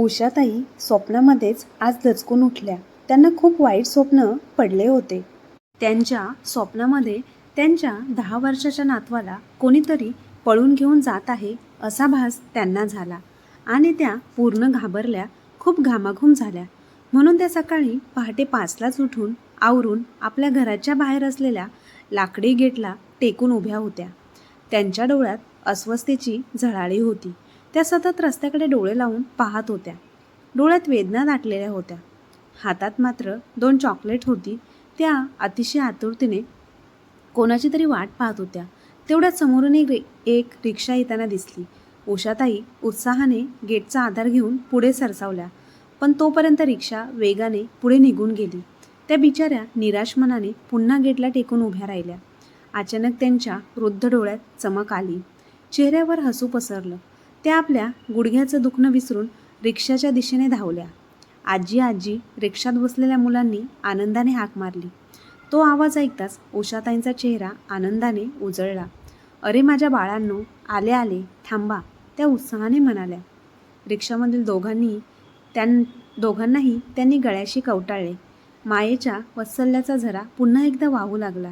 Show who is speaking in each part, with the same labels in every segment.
Speaker 1: उषाताई स्वप्नामध्येच आज दचकून उठल्या. त्यांना खूप वाईट स्वप्न पडले होते. त्यांच्या स्वप्नामध्ये त्यांच्या 10 वर्षाच्या नातवाला कोणीतरी पळून घेऊन जात आहे असा भास त्यांना झाला आणि त्या पूर्ण घाबरल्या, खूप घामाघूम झाल्या. म्हणून त्या सकाळी पहाटे 5लाच उठून आवरून आपल्या घराच्या बाहेर असलेल्या लाकडी गेटला टेकून उभ्या होत्या. त्यांच्या डोळ्यात अस्वस्थतेची झळाळी होती. त्या सतत रस्त्याकडे डोळे लावून पाहत होत्या. डोळ्यात वेदना दाटलेल्या होत्या. हातात मात्र 2 चॉकलेट होती. त्या अतिशय आतुरतेने कोणाची तरी वाट पाहत होत्या. तेवढ्यात समोरून एक रिक्षा येताना दिसली. उषाताई उत्साहाने गेटचा आधार घेऊन पुढे सरसावल्या, पण तोपर्यंत रिक्षा वेगाने पुढे निघून गेली. त्या बिचाऱ्या निराश मनाने पुन्हा गेटला टेकून उभ्या राहिल्या. अचानक त्यांच्या वृद्ध डोळ्यात चमक आली. चेहऱ्यावर हसू पसरलं. त्या आपल्या गुडघ्याचं दुखणं विसरून रिक्षाच्या दिशेने धावल्या. आजी आजी रिक्षात बसलेल्या मुलांनी आनंदाने हाक मारली. तो आवाज ऐकताच उषाताईंचा चेहरा आनंदाने उजळला. अरे माझ्या बाळांनो, आले आले, थांबा, त्या उत्साहाने म्हणाल्या. रिक्षामधील दोघांनाही त्यांनी गळ्याशी कवटाळले. मायेच्या वात्सल्याचा झरा पुन्हा एकदा वाहू लागला.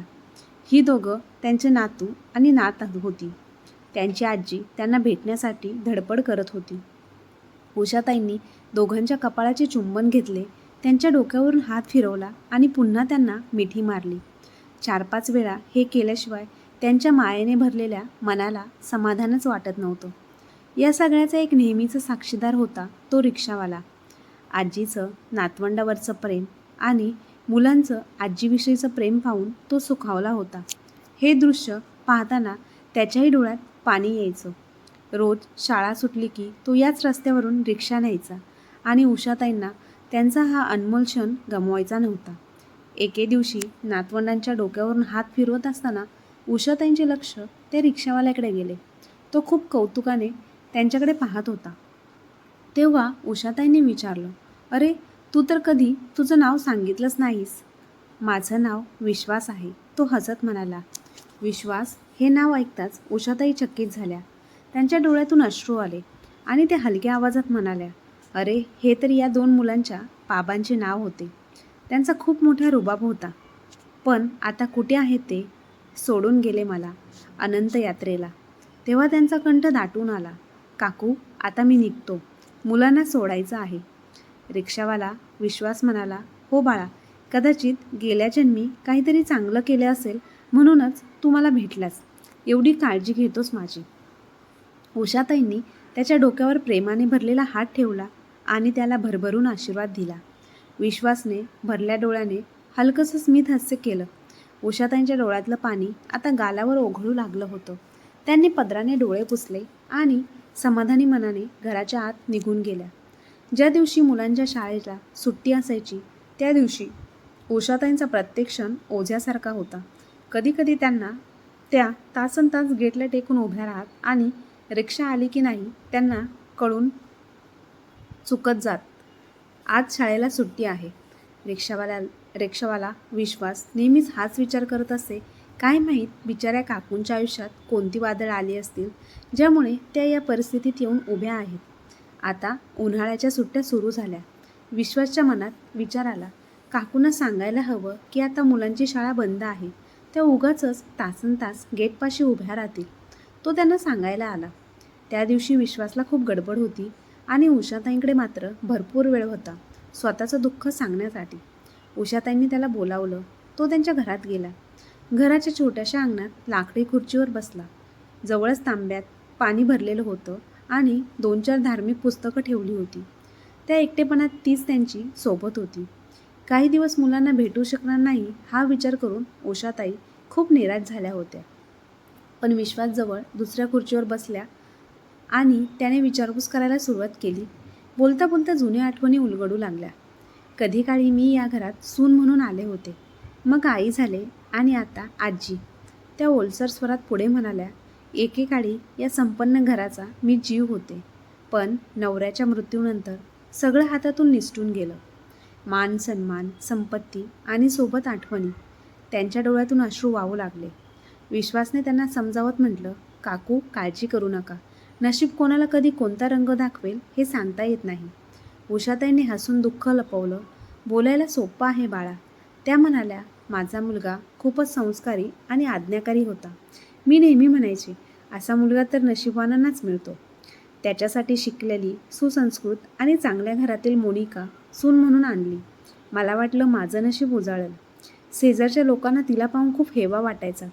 Speaker 1: ही दोघं त्यांचे नातू आणि नात होती. त्यांची आजी त्यांना भेटण्यासाठी धडपड करत होती. उषाताईंनी दोघांच्या कपाळाचे चुंबन घेतले, त्यांच्या डोक्यावरून हात फिरवला आणि पुन्हा त्यांना मिठी मारली. 4-5 वेळा हे केल्याशिवाय त्यांच्या मायेने भरलेल्या मनाला समाधानच वाटत नव्हतं. या सगळ्याचा एक नेहमीचा साक्षीदार होता तो रिक्षावाला. आजीचं नातवंडावरचं प्रेम आणि मुलांचं आजीविषयीचं प्रेम पाहून तो सुखावला होता. हे दृश्य पाहताना त्याच्याही डोळ्यात पाणी यायचं. रोज शाळा सुटली की तो याच रस्त्यावरून रिक्षा न्यायचा आणि उषाताईंना त्यांचा हा अनमोल क्षण गमवायचा नव्हता. एके दिवशी नातवंडांच्या डोक्यावरून हात फिरवत असताना उषाताईंचे लक्ष त्या रिक्षावाल्याकडे गेले. तो खूप कौतुकाने त्यांच्याकडे पाहत होता. तेव्हा उषाताईंनी विचारलं, अरे तू तर कधी तुझं नाव सांगितलंच नाहीस. माझं नाव विश्वास आहे, तो हसत म्हणाला. विश्वास हे नाव ऐकताच उषाताई चकित झाल्या. त्यांच्या डोळ्यातून अश्रू आले आणि त्या हलक्या आवाजात म्हणाल्या, अरे हे तर या 2 मुलांच्या बाबांचे नाव होते. त्यांचा खूप मोठा रुबाब होता, पण आता कुठे आहेत ते? सोडून गेले मला अनंत यात्रेला. तेव्हा त्यांचा कंठ दाटून आला. काकू, आता मी निघतो, मुलांना सोडायचं आहे. रिक्षावाला विश्वास म्हणाला, हो बाळा, कदाचित गेल्या जन्मी काहीतरी चांगलं केलं असेल म्हणूनच तू मला भेटलास. एवढी काळजी घेतोस माझी. उषाताईंनी त्याच्या डोक्यावर प्रेमाने भरलेला हात ठेवला आणि त्याला भरभरून आशीर्वाद दिला. विश्वासने भरल्या डोळ्याने हलकंसं स्मित हास्य केलं. उषाताईंच्या डोळ्यातलं पाणी आता गालावर ओघळू लागलं होतं. त्यांनी पदराने डोळे पुसले आणि समाधानी मनाने घराच्या आत निघून गेल्या. ज्या दिवशी मुलांच्या शाळेला सुट्टी असायची त्या दिवशी उषाताईंचा प्रत्येक क्षण ओझ्यासारखा होता. कधीकधी त्यांना त्या तासनतास गेटला टेकून उभ्या राहत आणि रिक्षा आली की नाही त्यांना कळून चुकत जात. आज शाळेला सुट्टी आहे. रिक्षावाला विश्वास नेहमीच हाच विचार करत असे. काय माहीत बिचाऱ्या काकूंच्या आयुष्यात कोणती वादळ आली असतील ज्यामुळे त्या या परिस्थितीत येऊन उभ्या आहेत. आता उन्हाळ्याच्या सुट्ट्या सुरू झाल्या. विश्वासच्या मनात विचार आला, काकूंना सांगायला हवं की आता मुलांची शाळा बंद आहे. त्या उगाचच तासनतास गेटपाशी उभ्या राहतील. तो त्यांना सांगायला आला. त्या दिवशी विश्वासला खूप गडबड होती आणि उषाताईंकडे मात्र भरपूर वेळ होता स्वतःचं दुःख सांगण्यासाठी. उषाताईंनी त्याला बोलावलं. तो त्यांच्या घरात गेला. घराच्या छोट्याशा अंगणात लाकडी खुर्चीवर बसला. जवळच तांब्यात पाणी भरलेलं होतं आणि 2-4 धार्मिक पुस्तकं ठेवली होती. त्या एकटेपणात तीच त्यांची सोबत होती. काही दिवस मुलांना भेटू शकणार नाही हा विचार करून उषाताई खूप निराश झाल्या होत्या. पण विश्वासजवळ दुसऱ्या खुर्चीवर बसल्या आणि त्याने विचारपूस करायला सुरुवात केली. बोलता बोलता जुन्या आठवणी उलगडू लागल्या. कधी काळी मी या घरात सून म्हणून आले होते, मग आई झाले आणि आता आजी. त्या ओलसर स्वरात पुढे म्हणाल्या, एकेकाळी या संपन्न घराचा मी जीव होते, पण नवऱ्याच्या मृत्यूनंतर सगळं हातातून निसटून गेलं. मान सन्मान, संपत्ती आणि सोबत आठवणी. त्यांच्या डोळ्यातून अश्रू वाहू लागले. विश्वासने त्यांना समजावत म्हटलं, काकू काळजी करू नका. नशीब कोणाला कधी कोणता रंग दाखवेल हे सांगता येत नाही. उषाताईंनी हसून दुःख लपवलं. बोलायला सोपं आहे बाळा. त्या म्हणाल्या, माझा मुलगा खूपच संस्कारी आणि आज्ञाकारी होता. मी नेहमी म्हणायचे, असा मुलगा तर नशिबवानांनाच मिळतो. त्याच्यासाठी शिकलेली, सुसंस्कृत आणि चांगल्या घरातील मोनिका सून म्हणून आणली. मला वाटलं माझं नशीब उजाळलं. शेजारच्या लोकांना तिला पाहून खूप हेवा वाटायचा.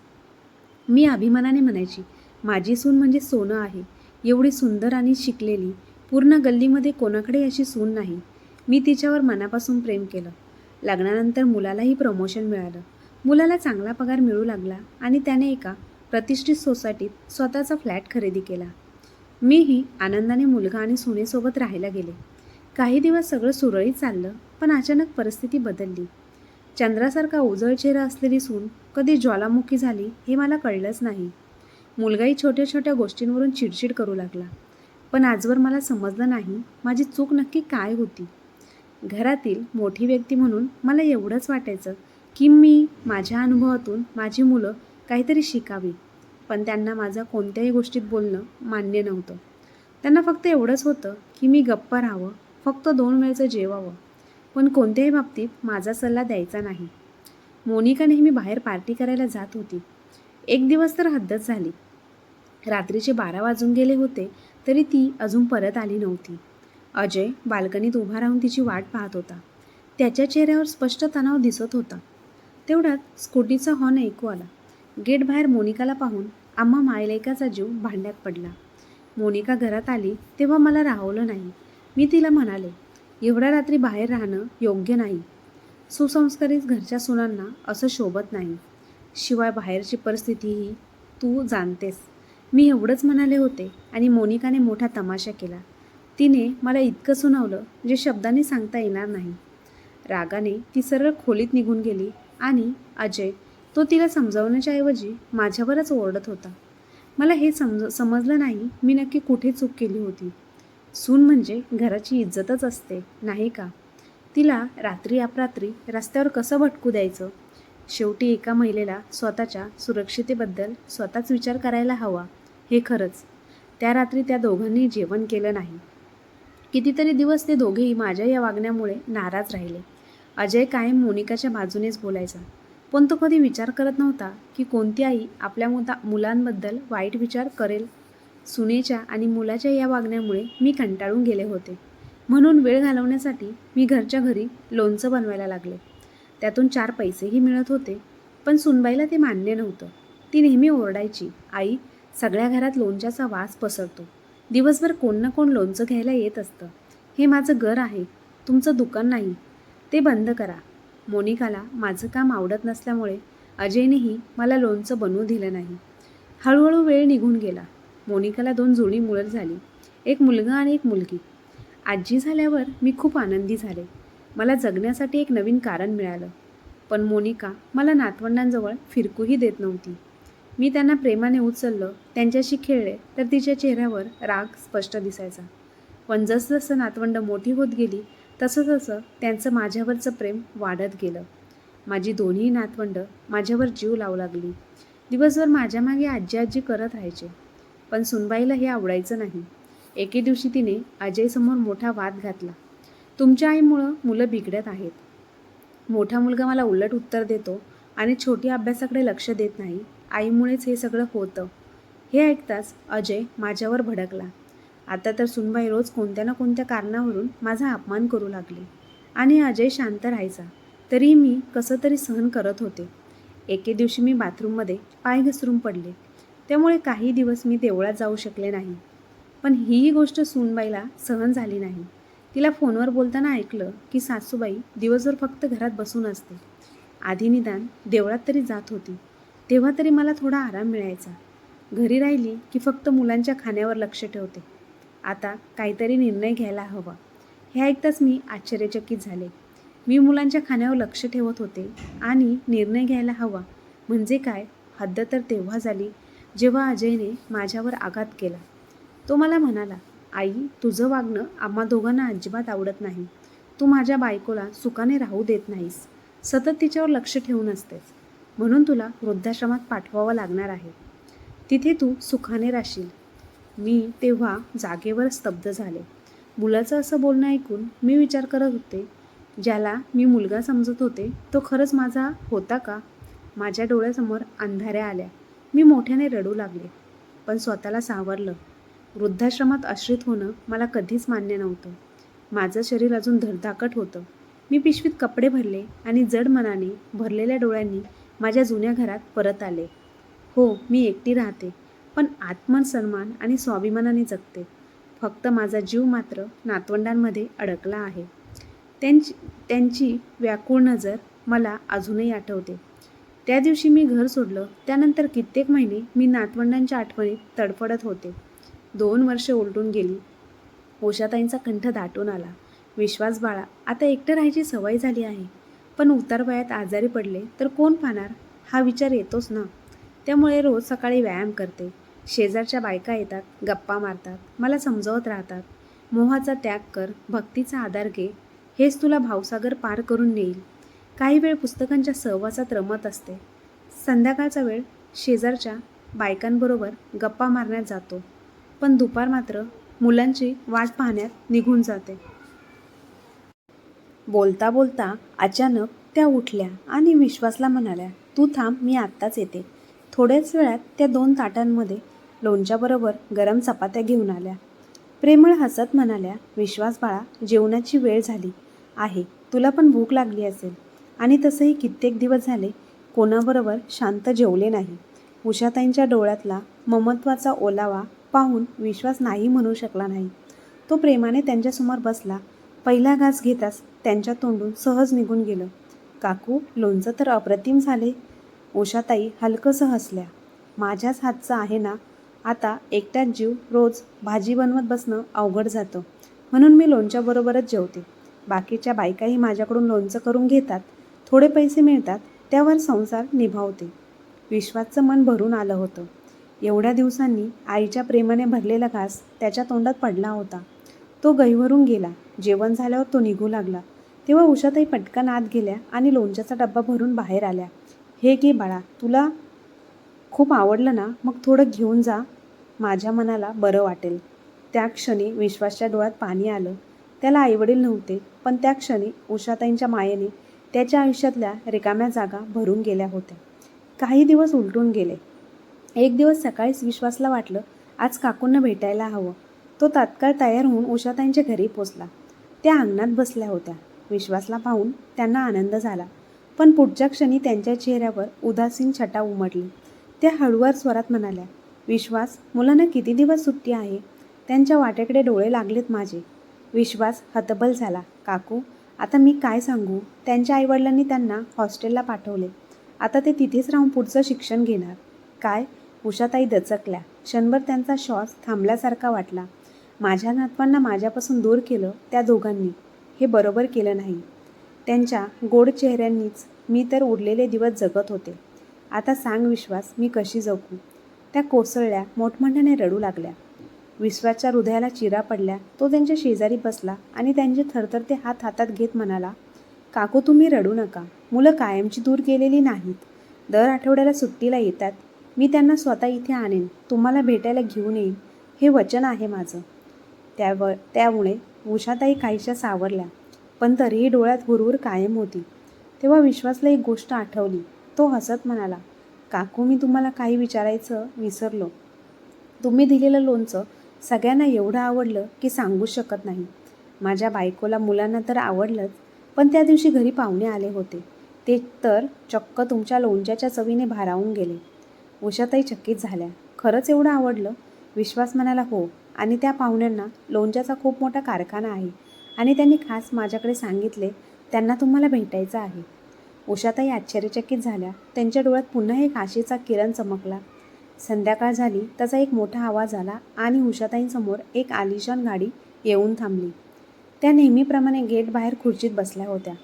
Speaker 1: मी अभिमानाने म्हणायची, माझी सून म्हणजे सोनं आहे. एवढी सुंदर आणि शिकलेली, पूर्ण गल्लीमध्ये कोणाकडे अशी सून नाही. मी तिच्यावर मनापासून प्रेम केलं. लग्नानंतर मुलालाही प्रमोशन मिळालं. मुलाला चांगला पगार मिळू लागला आणि त्याने एका प्रतिष्ठित सोसायटीत स्वतःचा फ्लॅट खरेदी केला. मीही आनंदाने मुलगा आणि सुनेसोबत राहायला गेले. काही दिवस सगळं सुरळीत चाललं, पण अचानक परिस्थिती बदलली. चंद्रासारखा उजळ चेहरा असलेली सून कधी ज्वालामुखी झाली हे मला कळलंच नाही. मुलगाही छोट्या छोट्या गोष्टींवरून चिडचिड करू लागला. पण आजवर मला समजलं नाही माझी चूक नक्की काय होती. घरातील मोठी व्यक्ती म्हणून मला एवढंच वाटायचं की मी माझ्या अनुभवातून माझी मुलं काहीतरी शिकावी. पण त्यांना माझं कोणत्याही गोष्टीत बोलणं मान्य नव्हतं. त्यांना फक्त एवढंच होतं की मी गप्प राहावं, फक्त 2 वेळचं जेवावं, पण कोणत्याही बाबतीत माझा सल्ला द्यायचा नाही. मोनिका नेहमी बाहेर पार्टी करायला जात होती. एक दिवस तर हद्दच झाली. रात्रीचे 12 वाजून गेले होते तरी ती अजून परत आली नव्हती. अजय बाल्कनीत उभा राहून तिची वाट पाहत होता. त्याच्या चेहऱ्यावर स्पष्ट तणाव दिसत होता. तेवढ्यात स्कूटीचा हॉर्न ऐकू आला. गेट बाहेर मोनिकाला पाहून आम्हा मायलेकाचा जीव भांड्यात पडला. मोनिका घरात आली तेव्हा मला राहवलं नाही. मी तिला म्हणाले, एवढ्या रात्री बाहेर राहणं योग्य नाही. सुसंस्कारित घरच्या सुनांना असं शोभत नाही. शिवाय बाहेरची परिस्थितीही तू जाणतेस. मी एवढंच म्हणाले होते आणि मोनिकाने मोठा तमाशा केला. तिने मला इतकं सुनावलं जे शब्दांनी सांगता येणार नाही. रागाने ती सरळ खोलीत निघून गेली आणि अजय, तो तिला समजावण्याच्या ऐवजी माझ्यावरच ओरडत होता. मला हे समजलं नाही मी नक्की कुठे चूक केली होती. सून म्हणजे घराची इज्जतच असते, नाही का? तिला रात्री अपरात्री रस्त्यावर कसं भटकू द्यायचं? शेवटी एका महिलेला स्वतःच्या सुरक्षितेबद्दल स्वतःच विचार करायला हवा, हे खरंच. त्या रात्री त्या दोघांनी जेवण केलं नाही. कितीतरी दिवस ते दोघेही माझ्या या वागण्यामुळे नाराज राहिले. अजय कायम मोनिकाच्या बाजूनेच बोलायचा, पण तो कधी विचार करत नव्हता की कोणती आई आपल्या मुलांबद्दल वाईट विचार करेल. सुनेच्या आणि मुलाच्या या वागण्यामुळे मी कंटाळून गेले होते. म्हणून वेळ घालवण्यासाठी मी घरच्या घरी लोणचं बनवायला लागले. त्यातून 4 पैसेही मिळत होते. पण सुनबाईला ते मान्य नव्हतं. ती नेहमी ओरडायची, आई, सगळ्या घरात लोणच्याचा वास पसरतो. दिवसभर कोण ना कोण लोणचं घ्यायला येत असतं. हे माझं घर आहे, तुमचं दुकान नाही. ते बंद करा. मोनिकाला माझं काम आवडत नसल्यामुळे अजयनेही मला लोणचं बनवू दिलं नाही. हळूहळू वेळ निघून गेला. मोनिकाला 2 जुळी मुलं झाली, एक मुलगा आणि एक मुलगी. आजी झाल्यावर मी खूप आनंदी झाले. मला जगण्यासाठी एक नवीन कारण मिळालं. पण मोनिका मला नातवंडांजवळ फिरकूही देत नव्हती. मी त्यांना प्रेमाने उचललं, त्यांच्याशी खेळले तर तिच्या चेहऱ्यावर राग स्पष्ट दिसायचा. पण जसजसं नातवंड मोठी होत गेली तसं तसं त्यांचं माझ्यावरचं प्रेम वाढत गेलं. माझी दोन्ही नातवंड माझ्यावर जीव लावू लागली. दिवसभर माझ्या मागे आजी आजी करत राहायचे. पण सुनबाईला हे आवडायचं नाही. एके दिवशी तिने अजयसमोर मोठा वाद घातला. तुमच्या आईमुळं मुलं बिघडत आहेत. मोठा मुलगा मला उलट उत्तर देतो आणि छोटी अभ्यासाकडे लक्ष देत नाही. आईमुळेच हे सगळं होतं. हे ऐकताच अजय माझ्यावर भडकला. आता तर सुनबाई रोज कोणत्या ना कोणत्या कारणावरून माझा अपमान करू लागली आणि अजय शांत राहायचा. तरीही मी कसं तरी सहन करत होते. एके दिवशी मी बाथरूममध्ये पाय घसरून पडले. त्यामुळे काही दिवस मी देवळात जाऊ शकले नाही. पण ही गोष्ट सुनबाईला सहन झाली नाही. तिला फोनवर बोलताना ऐकलं की सासूबाई दिवसभर फक्त घरात बसून असते. आधी निदान देवळात तरी जात होती. तेव्हा तरी मला थोडा आराम मिळायचा. घरी राहिली की फक्त मुलांच्या खाण्यावर लक्ष ठेवते. आता काहीतरी निर्णय घ्यायला हवा. हे ऐकताच मी आश्चर्यचकित झाले. मी मुलांच्या खाण्यावर लक्ष ठेवत होते आणि निर्णय घ्यायला हवा म्हणजे काय? हद्द तर तेव्हा झाली जेव्हा अजयने माझ्यावर आघात केला. तो मला म्हणाला, आई, तुझं वागणं आम्हा दोघांना अजिबात आवडत नाही. तू माझ्या बायकोला सुखाने राहू देत नाहीस. सतत तिच्यावर लक्ष ठेवून असतेस. म्हणून तुला वृद्धाश्रमात पाठवावं लागणार आहे. तिथे तू सुखाने राहशील. मी तेव्हा जागेवर स्तब्ध झाले. मुलाचं असं बोलणं ऐकून मी विचार करत होते, ज्याला मी मुलगा समजत होते तो खरंच माझा होता का? माझ्या डोळ्यासमोर अंधाऱ्या आल्या. मी मोठ्याने रडू लागले, पण स्वतःला सावरलं. वृद्धाश्रमात आश्रित होणं मला कधीच मान्य नव्हतं. माझं शरीर अजून धडधाकट होतं. मी पिशवीत कपडे भरले आणि जड मनाने, भरलेल्या डोळ्यांनी माझ्या जुन्या घरात परत आले. हो, मी एकटी राहते, पण आत्मसन्मान आणि स्वाभिमानाने जगते. फक्त माझा जीव मात्र नातवंडांमध्ये अडकला आहे. त्यांची त्यांची व्याकुळ नजर मला अजूनही आठवते. त्या दिवशी मी घर सोडलं त्यानंतर कित्येक महिने मी नातवंडांच्या आठवणीत तडफडत होते. 2 वर्षे उलटून गेली. उषाताईंचा कंठ दाटून आला. विश्वास बाळा, आता एकटं राहायची सवय झाली आहे, पण उतारवयात आजारी पडले तर कोण पाहणार हा विचार येतोच ना. त्यामुळे रोज सकाळी व्यायाम करते. शेजारच्या बायका येतात, गप्पा मारतात, मला समजावत राहतात. मोहाचा त्याग कर, भक्तीचा आधार घे, हेच तुला भावसागर पार करून नेईल. काही वेळ पुस्तकांच्या सहवासात रमत असते. संध्याकाळचा वेळ शेजारच्या बायकांबरोबर गप्पा मारण्यात जातो, पण दुपार मात्र मुलांची वाट पाहण्यात निघून जाते. बोलता बोलता अचानक त्या उठल्या आणि विश्वासला म्हणाल्या, तू थांब, मी आत्ताच येते. थोड्याच वेळात त्या 2 ताटांमध्ये लोणच्याबरोबर गरम चपात्या घेऊन आल्या. प्रेमळ हसत म्हणाल्या, विश्वास बाळा, जेवणाची वेळ झाली आहे. तुला पण भूक लागली असेल. आणि तसंही कित्येक दिवस झाले कोणाबरोबर शांत जेवले नाही. उषाताईंच्या डोळ्यातला ममत्वाचा ओलावा पाहून विश्वास नाही म्हणू शकला नाही. तो प्रेमाने त्यांच्यासमोर बसला. पहिला घास घेताच त्यांच्या तोंडून सहज निघून गेलं, काकू, लोणचं तर अप्रतिम झाले. उषाताई हलकंसं हसल्या. माझ्याच हातचं आहे ना. आता एकट्याच जीव रोज भाजी बनवत बसणं अवघड जातं, म्हणून मी लोणच्याबरोबरच जेवते. बाकीच्या बायकाही माझ्याकडून लोणचं करून घेतात. थोडे पैसे मिळतात, त्यावर संसार निभावते. विश्वासचं मन भरून आलं होतं. एवढ्या दिवसांनी आईच्या प्रेमाने भरलेला घास त्याच्या तोंडात पडला होता. तो गहिवरून गेला. जेवण झाल्यावर तो निघू लागला, तेव्हा उषाताई पटकन आत गेल्या आणि लोणच्याचा डब्बा भरून बाहेर आल्या. हे घे बाळा, तुला खूप आवडलं ना, मग थोडं घेऊन जा, माझ्या मनाला बरं वाटेल. त्या क्षणी विश्वासच्या डोळ्यात पाणी आलं. त्याला आईवडील नव्हते, पण त्या क्षणी उषाताईंच्या मायेने त्याच्या आयुष्यातल्या रिकाम्या जागा भरून गेल्या होत्या. काही दिवस उलटून गेले. एक दिवस सकाळीच विश्वासला वाटलं, आज काकूंना भेटायला हवं. तो तात्काळ तयार होऊन उषाताईंच्या घरी पोचला. त्या अंगणात बसल्या होत्या. विश्वासला पाहून त्यांना आनंद झाला, पण पुढच्या क्षणी त्यांच्या चेहऱ्यावर उदासीन छटा उमटली. त्या हळुवार स्वरात म्हणाल्या, विश्वास, मुलांना किती दिवस सुट्टी आहे? त्यांच्या वाट्याकडे डोळे लागलेत माझे. विश्वास हतबल झाला. काकू, आता मी काय सांगू? त्यांच्या आईवडिलांनी त्यांना हॉस्टेलला पाठवले. आता ते तिथेच राहून पुढचं शिक्षण घेणार. काय? उषाताई दचकल्या. क्षणभर त्यांचा श्वास थांबल्यासारखा वाटला. माझ्या नातवांना माझ्यापासून दूर केलं त्या दोघांनी. हे बरोबर केलं नाही. त्यांच्या गोड चेहऱ्यांनीच मी तर उरलेले दिवस जगत होते. आता सांग विश्वास, मी कशी जगू? त्या कोसळल्या, मोठमोठ्याने रडू लागल्या. विश्वासच्या हृदयाला चिरा पडल्या. तो त्यांच्या शेजारी बसला आणि त्यांचे थरथरते हात हातात घेत म्हणाला, काकू, तुम्ही रडू नका. मुलं कायमची दूर गेलेली नाहीत. दर आठवड्याला सुट्टीला येतात. मी त्यांना स्वतः इथे आणेन, तुम्हाला भेटायला घेऊन येईन, हे वचन आहे माझं. त्यामुळे उषाताई काहीशा सावरल्या, पण तरीही डोळ्यात हुरहुर कायम होती. तेव्हा विश्वासला एक गोष्ट आठवली. तो हसत म्हणाला, काकू, मी तुम्हाला काही विचारायचं विसरलो. तुम्ही दिलेलं लोणचं सगळ्यांना एवढं आवडलं की सांगू शकत नाही. माझ्या बायकोला, मुलांना तर आवडलंच, पण त्या दिवशी घरी पाहुणे आले होते. ते तर चक्क तुमच्या लोणच्याच्या चवीने भारावून गेले. उषाताई चकित झाल्या. खरंच एवढं आवडलं? विश्वास म्हणाला, हो, आणि त्या पाहुण्यांना लोणच्याचा खूप मोठा कारखाना आहे आणि त्यांनी खास माझ्याकडे सांगितले त्यांना तुम्हाला भेटायचं आहे. उषाताई आश्चर्यचकित झाल्या. त्यांच्या डोळ्यात पुन्हा एक आशेचा किरण चमकला. संध्याकाळ झाली. त्याचा एक मोठा आवाज आला आणि उषाताईंसमोर एक आलिशान गाडी येऊन थांबली. त्या नेहमीप्रमाणे गेट बाहेर खुर्चीत बसल्या होत्या.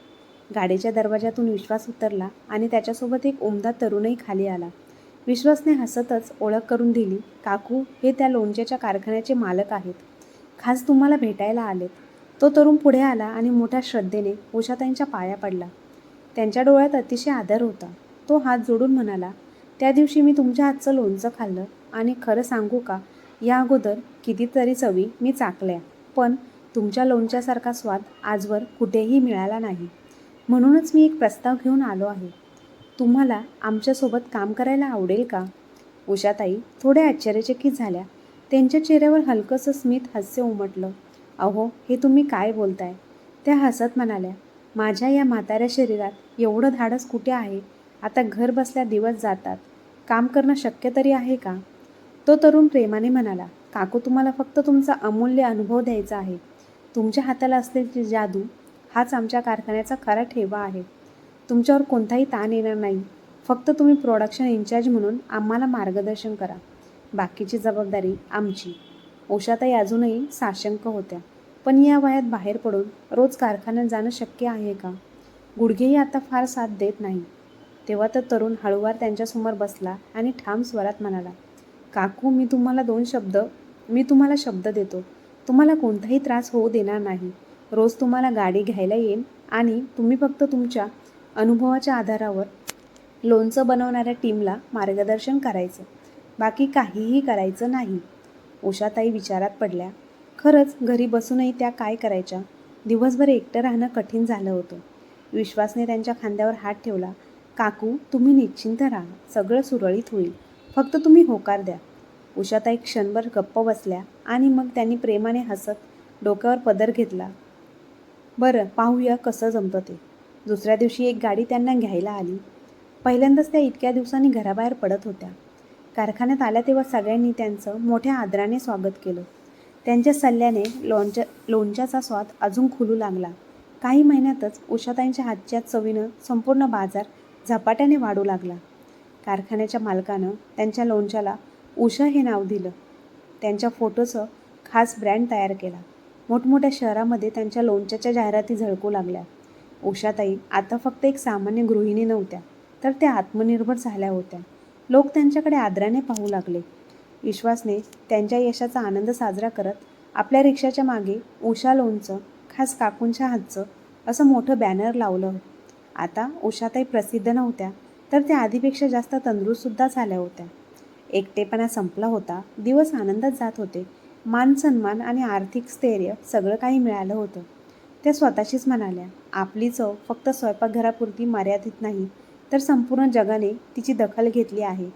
Speaker 1: गाडीच्या दरवाजातून विश्वास उतरला आणि त्याच्यासोबत एक उमदा तरुणही खाली आला. विश्वासने हसतच ओळख करून दिली, काकू, हे त्या लोणच्याच्या कारखान्याचे मालक आहेत. खास तुम्हाला भेटायला आलेत. तो तरुण पुढे आला आणि मोठ्या श्रद्धेने उषाताईंच्या पाया पडला. त्यांच्या डोळ्यात अतिशय आदर होता. तो हात जोडून म्हणाला, त्या दिवशी मी तुमच्या हातचं लोणचं खाल्लं आणि खरं सांगू का, या अगोदर कितीतरी चवी मी चाखल्या, पण तुमच्या लोणच्यासारखा स्वाद आजवर कुठेही मिळाला नाही. म्हणूनच मी एक प्रस्ताव घेऊन आलो आहे. तुम्हाला आमच्यासोबत काम करायला आवडेल का? उषाताई थोड्या आश्चर्यचकित झाल्या. त्यांच्या चेहऱ्यावर हलकंसं स्मित हास्य उमटलं. अहो, हे तुम्ही काय बोलताय? त्या हसत म्हणाल्या, माझ्या या म्हाताऱ्या शरीरात एवढं धाडस कुठे आहे? आता घर बसल्या दिवस जातात. काम करणं शक्य तरी आहे का? तो तरुण प्रेमाने म्हणाला, काकू, तुम्हाला फक्त तुमचा अमूल्य अनुभव द्यायचा आहे. तुमच्या हाताला असलेली जादू हाच आमच्या कारखान्याचा खरा ठेवा आहे. तुमच्यावर कोणताही ताण येणार नाही. फक्त तुम्ही प्रोडक्शन इन्चार्ज म्हणून आम्हाला मार्गदर्शन करा. बाकीची जबाबदारी आमची. उषाताई अजूनही साशंक होत्या. पण या वयात बाहेर पडून रोज कारखान्यात जाणं शक्य आहे का? गुडघेही आता फार साथ देत नाही. तेव्हा तर तरुण हळूवार त्यांच्यासमोर बसला आणि ठाम स्वरात म्हणाला, काकू, मी तुम्हाला शब्द देतो. तुम्हाला कोणताही त्रास होऊ देणार नाही. रोज तुम्हाला गाडी घ्यायला येईन आणि तुम्ही फक्त तुमच्या अनुभवाच्या आधारावर लोणचं बनवणाऱ्या टीमला मार्गदर्शन करायचं. बाकी काहीही करायचं नाही. उषाताई विचारात पडल्या. खरंच घरी बसूनही त्या काय करायच्या? दिवसभर एकटं राहणं कठीण झालं होतं. विश्वासने त्यांच्या खांद्यावर हात ठेवला. काकू, तुम्ही निश्चिंत राहा. सगळं सुरळीत होईल. फक्त तुम्ही होकार द्या. उषाताई क्षणभर गप्प बसल्या आणि मग त्यांनी प्रेमाने हसत डोक्यावर पदर घेतला. बरं, पाहूया कसं जमतं ते. दुसऱ्या दिवशी एक गाडी त्यांना घ्यायला आली. पहिल्यांदाच त्या इतक्या दिवसांनी घराबाहेर पडत होत्या. कारखान्यात आल्या तेव्हा सगळ्यांनी त्यांचं मोठ्या आदराने स्वागत केलं. त्यांच्या सल्ल्याने लोणच्याचा स्वाद अजून खुलू लागला. काही महिन्यातच उषाताईंच्या हातच्या चवीनं संपूर्ण बाजार झपाट्याने वाढू लागला. कारखान्याच्या मालकानं त्यांच्या लोणच्याला उषा हे नाव दिलं. त्यांच्या फोटोचं खास ब्रँड तयार केला. मोठमोठ्या शहरामध्ये त्यांच्या लोणच्याच्या जाहिराती झळकू लागल्या. उषाताई आता फक्त एक सामान्य गृहिणी नव्हत्या, तर त्या आत्मनिर्भर झाल्या होत्या. लोक त्यांच्याकडे आदराने पाहू लागले. विश्वासने त्यांच्या यशाचा आनंद साजरा करत आपल्या रिक्षाच्या मागे उषा लोणचं, खास काकूंच्या हातचं असं मोठं बॅनर लावलं. आता उषाताई प्रसिद्ध नव्हत्या, तर त्या आधीपेक्षा जास्त तंदुरुस्तसुद्धा झाल्या होत्या. एकटेपणा संपला होता. दिवस आनंदात जात होते. मान सन्मान आणि आर्थिक स्थैर्य सगळं काही मिळालं होतं. त्या स्वतःशीच म्हणाल्या, आपली चव फक्त स्वयंपाकघरापुरती मर्यादित नाही, तर संपूर्ण जगाने तिची दखल घेतली आहे.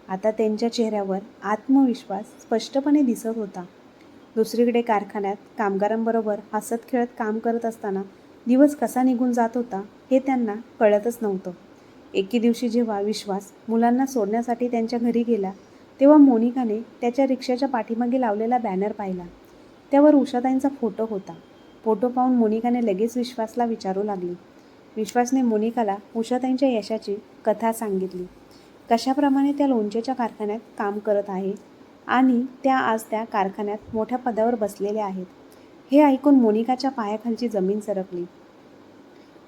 Speaker 1: आता त्यांच्या चेहऱ्यावर आत्मविश्वास स्पष्टपणे दिसत होता. दुसरीकडे कारखान्यात कामगारांबरोबर हसत खेळत काम करत असताना दिवस कसा निघून जात होता हे त्यांना कळतच नव्हतं. एके दिवशी जेव्हा विश्वास मुलांना सोडण्यासाठी त्यांच्या घरी गेला, तेव्हा मोनिकाने त्याच्या रिक्षाच्या पाठीमागे लावलेला बॅनर पाहिला. त्यावर उषाताईंचा फोटो होता. फोटो पाहून मोनिकाने लगेच विश्वासला विचारू लागली. विश्वासने मोनिकाला उषाताईंच्या यशाची कथा सांगितली. कशाप्रमाणे त्या लोणच्याच्या कारखान्यात काम करत आहे आणि आज त्या कारखान्यात मोठ्या पदावर बसलेल्या आहेत. हे ऐकून मोनिकाच्या पायाखालची जमीन सरकली.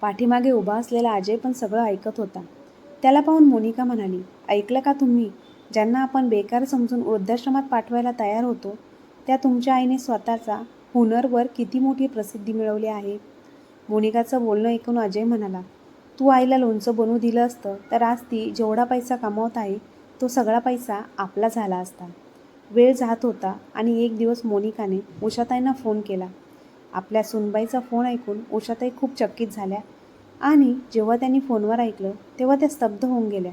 Speaker 1: पाठीमागे उभा असलेला अजय पण सगळं ऐकत होता. त्याला पाहून मोनिका म्हणाली, ऐकलं का तुम्ही? ज्यांना आपण बेकार समजून वृद्धाश्रमात पाठवायला तयार होतो, त्या तुमच्या आईने स्वतःचा हुनरवर किती मोठी प्रसिद्धी मिळवली आहे. मोनिकाचं बोलणं ऐकून अजय म्हणाला, तू आईला लोणचं बनवू दिलं असतं तर आज ती जेवढा पैसा कमावत आहे तो सगळा पैसा आपला झाला असता. वेळ जात होता आणि एक दिवस मोनिकाने उषाताईंना फोन केला. आपल्या सुनबाईचा फोन ऐकून उषाताई खूप चकित झाल्या आणि जेव्हा त्यांनी फोनवर ऐकलं तेव्हा त्या स्तब्ध होऊन गेल्या.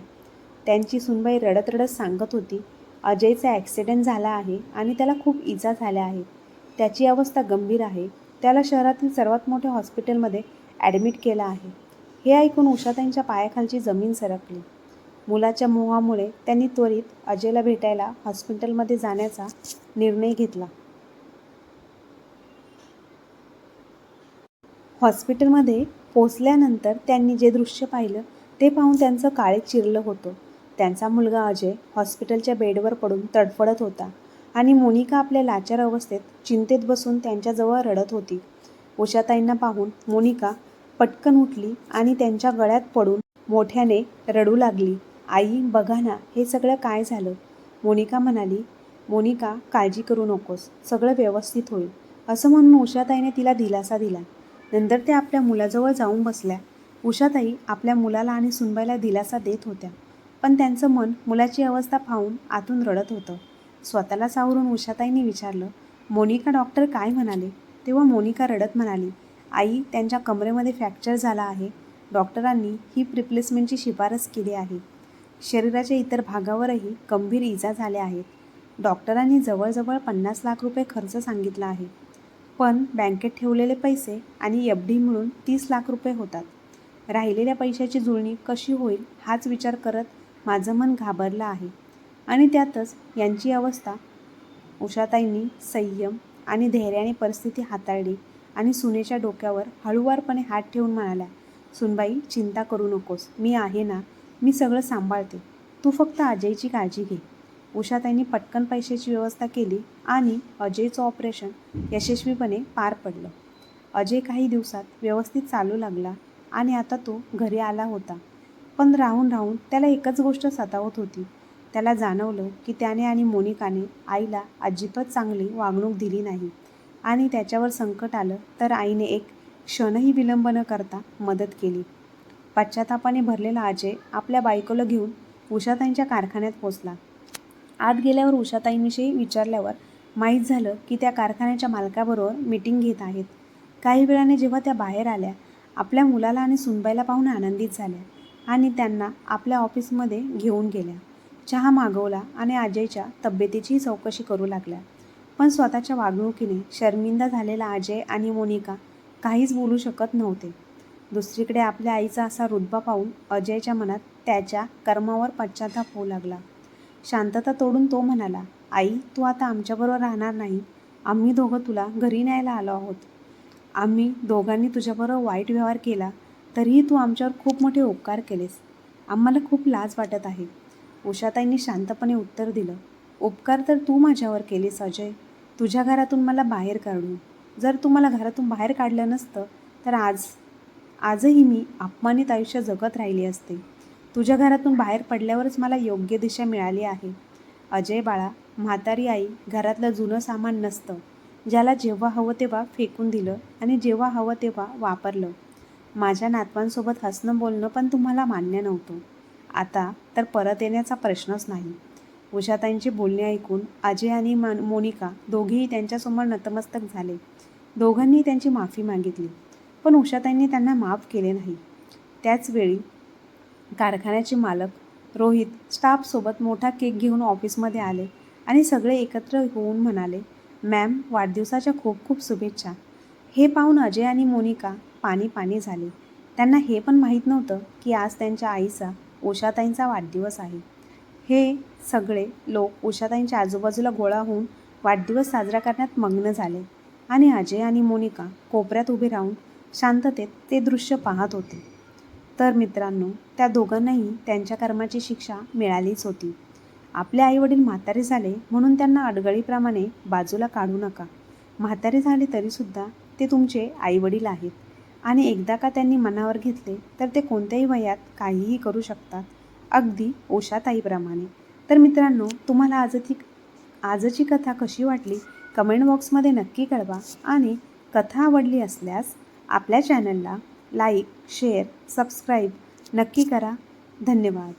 Speaker 1: त्यांची सुनबाई रडत रडत सांगत होती, अजयचा ॲक्सिडेंट झाला आहे आणि त्याला खूप इजा झाल्या आहेत. त्याची अवस्था गंभीर आहे. त्याला शहरातील सर्वात मोठ्या हॉस्पिटलमध्ये ॲडमिट केलं आहे. हे ऐकून उषाताईंच्या पायाखालची जमीन सरकली. मुलाच्या मोहामुळे त्यांनी त्वरित अजयला भेटायला हॉस्पिटलमध्ये जाण्याचा निर्णय घेतला. हॉस्पिटलमध्ये पोचल्यानंतर त्यांनी जे दृश्य पाहिलं ते पाहून त्यांचं काळीज चिरलं होतं. त्यांचा मुलगा अजय हॉस्पिटलच्या बेडवर पडून तडफडत होता आणि मोनिका आपल्या लाचार अवस्थेत चिंतेत बसून त्यांच्याजवळ रडत होती. उषाताईंना पाहून मोनिका पटकन उठली आणि त्यांच्या गळ्यात पडून मोठ्याने रडू लागली. आई, बघा ना, हे सगळं काय झालं? मोनिका म्हणाली. मोनिका, काळजी करू नकोस, सगळं व्यवस्थित होईल, असं म्हणून उषाताईने तिला दिलासा दिला. नंतर त्या आपल्या मुलाजवळ जाऊन बसल्या. उषाताई आपल्या मुलाला आणि सुनबाईला दिलासा देत होत्या, पण त्यांचं मन मुलाची अवस्था पाहून आतून रडत होतं. स्वतःला सावरून उषाताईंनी विचारलं, मोनिका, डॉक्टर काय म्हणाले? तेव्हा मोनिका रडत म्हणाली, आई, त्यांच्या कमरेमध्ये फ्रॅक्चर झाला आहे. डॉक्टरांनी हिप रिप्लेसमेंटची शिफारस केली आहे. शरीराच्या इतर भागावरही गंभीर इजा झाल्या आहेत. डॉक्टरांनी जवळजवळ 50 लाख रुपये खर्च सांगितला आहे. पण बँकेत ठेवलेले पैसे आणि एफ.डी मिळून 30 लाख रुपये होतात. राहिलेल्या पैशाची जुळणी कशी होईल हाच विचार करत माझं मन घाबरलं आहे. आणि त्यातच यांची अवस्था. उषाताईंनी संयम आणि धैर्याने परिस्थिती हाताळली आणि सुनेच्या डोक्यावर हळूवारपणे हात ठेवून म्हणाल्या, सुनबाई, चिंता करू नकोस. मी आहे ना, मी सगळं सांभाळते. तू फक्त अजयची काळजी घे. उषाताईंनी पटकन पैशाची व्यवस्था केली आणि अजयचं ऑपरेशन यशस्वीपणे पार पडलं. अजय काही दिवसात व्यवस्थित चालू लागला आणि आता तो घरी आला होता. पण राहून राहून त्याला एकच गोष्ट सतावत होती. त्याला जाणवलं की त्याने आणि मोनिकाने आईला अजिबात चांगली वागणूक दिली नाही आणि त्याच्यावर संकट आलं तर आईने एक क्षणही विलंब न करता मदत केली. पश्चातापाने भरलेला अजय आपल्या बायकोला घेऊन उषाताईंच्या कारखान्यात पोचला. आत गेल्यावर उषाताईंविषयी विचारल्यावर माहीत झालं की त्या कारखान्याच्या मालकाबरोबर मीटिंग घेत आहेत. काही वेळाने जेव्हा त्या बाहेर आल्या, आपल्या मुलाला आणि सुनबाईला पाहून आनंदित झाल्या आणि त्यांना आपल्या ऑफिसमध्ये घेऊन गेल्या. चहा मागवला आणि अजयच्या तब्येतीचीही चौकशी करू लागल्या. पण स्वतःच्या वागणुकीने शर्मिंदा झालेला अजय आणि मोनिका काहीच बोलू शकत नव्हते. दुसरीकडे आपल्या आईचा असा रुतबा पाहून अजयच्या मनात त्याच्या कर्मावर पश्चाताप होऊ लागला. शांतता तोडून तो म्हणाला, आई, तू आता आमच्याबरोबर राहणार नाही. आम्ही दोघं तुला घरी न्यायला आलो आहोत. आम्ही दोघांनी तुझ्याबरोबर वाईट व्यवहार केला तरीही तू आमच्यावर खूप मोठे उपकार केलेस. आम्हाला खूप लाज वाटत आहे. उषाताईंनी शांतपणे उत्तर दिलं, उपकार तर तू माझ्यावर केलीस अजय, तुझ्या घरातून मला बाहेर काढून. जर तू मला घरातून बाहेर काढलं नसतं तर आजही मी अपमानित आयुष्य जगत राहिली असते. तुझ्या घरातून बाहेर पडल्यावरच मला योग्य दिशा मिळाली आहे. अजय बाळा, म्हातारी आई घरातलं जुनं सामान नसतं, ज्याला जेव्हा हवं तेव्हा फेकून दिलं आणि जेव्हा हवं तेव्हा वापरलं. माझ्या नातवांसोबत हसणं बोलणं पण तुम्हाला मान्य नव्हतं. आता तर परत येण्याचा प्रश्नच नाही. उषाताईंची बोलणे ऐकून अजय आणि मोनिका दोघेही त्यांच्यासमोर नतमस्तक झाले. दोघांनी त्यांची माफी मागितली, पण उषाताईंनी त्यांना माफ केले नाही. त्याचवेळी कारखान्याचे मालक रोहित स्टाफसोबत मोठा केक घेऊन ऑफिसमध्ये आले आणि सगळे एकत्र होऊन म्हणाले, मॅम, वाढदिवसाच्या खूप खूप शुभेच्छा. हे पाहून अजय आणि मोनिका पाणी पाणी झाले. त्यांना हे पण माहीत नव्हतं की आज त्यांच्या आईचा, उषाताईंचा वाढदिवस आहे. हे सगळे लोक उषाताईंच्या आजूबाजूला गोळा होऊन वाढदिवस साजरा करण्यात मग्न झाले आणि अजय आणि मोनिका कोपऱ्यात उभे राहून शांततेत ते दृश्य पाहत होते. तर मित्रांनो, त्या दोघांनाही त्यांच्या कर्माची शिक्षा मिळालीच होती. आपले आईवडील म्हातारे झाले म्हणून त्यांना अडगळीप्रमाणे बाजूला काढू नका. म्हातारे झाले तरीसुद्धा ते तुमचे आईवडील आहेत आणि एकदा का त्यांनी मनावर घेतले तर ते कोणत्याही वयात काहीही करू शकतात, अगदी उषाताईप्रमाणे. तर मित्रांनो, तुम्हाला आजची कथा कशी वाटली कमेंट बॉक्समध्ये नक्की कळवा आणि कथा आवडली असल्यास आपल्या चॅनलला लाईक, शेअर, सबस्क्राईब नक्की करा. धन्यवाद.